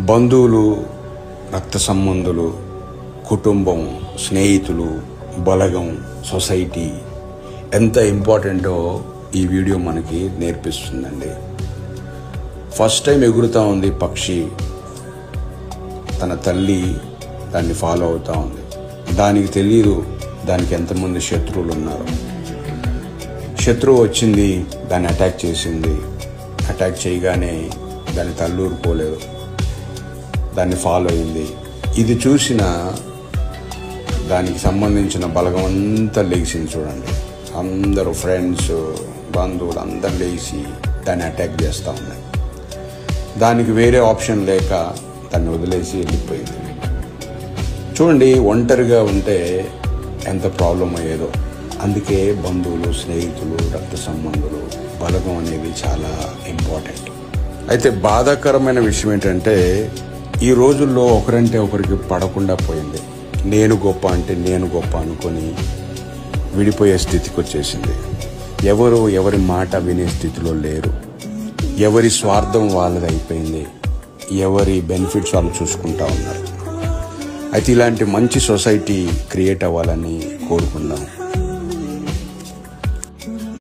బంధువులు, రక్త సంబంధులు, కుటుంబం, స్నేహితులు, బలగం, సొసైటీ ఎంత ఇంపార్టెంటో ఈ వీడియో మనకి నేర్పిస్తుందండి. ఫస్ట్ టైం ఎగురుతూ ఉంది పక్షి, తన తల్లి దాన్ని ఫాలో అవుతూ ఉంది. దానికి తెలియదు దానికి ఎంతమంది శత్రువులు ఉన్నారు. శత్రువు వచ్చింది, దాన్ని అటాక్ చేసింది. అటాక్ చేయగానే దాని తల్లి ఊరుకోలేదు, దాన్ని ఫాలో అయింది. ఇది చూసిన దానికి సంబంధించిన బలగం అంతా లేచింది. చూడండి, అందరూ ఫ్రెండ్స్, బంధువులు అందరు లేచి దాన్ని అటాక్ చేస్తూ ఉన్నాయి. దానికి వేరే ఆప్షన్ లేక దాన్ని వదిలేసి వెళ్ళిపోయింది. చూడండి, ఒంటరిగా ఉంటే ఎంత ప్రాబ్లం అయ్యేదో. అందుకే బంధువులు, స్నేహితులు, రక్త సంబంధులు, బలగం అనేది చాలా ఇంపార్టెంట్. అయితే బాధాకరమైన విషయం ఏంటంటే ఈ రోజుల్లో ఒకరంటే ఒకరికి పడకుండా పోయింది. నేను గొప్ప అంటే నేను గొప్ప అనుకొని విడిపోయే స్థితికి వచ్చేసింది. ఎవరు ఎవరి మాట వినే స్థితిలో లేరు. ఎవరి స్వార్థం వాళ్ళది అయిపోయింది. ఎవరి బెనిఫిట్స్ వాళ్ళు చూసుకుంటా ఉన్నారు. అయితే ఇలాంటి మంచి సొసైటీ క్రియేట్ అవ్వాలని కోరుకుందాం.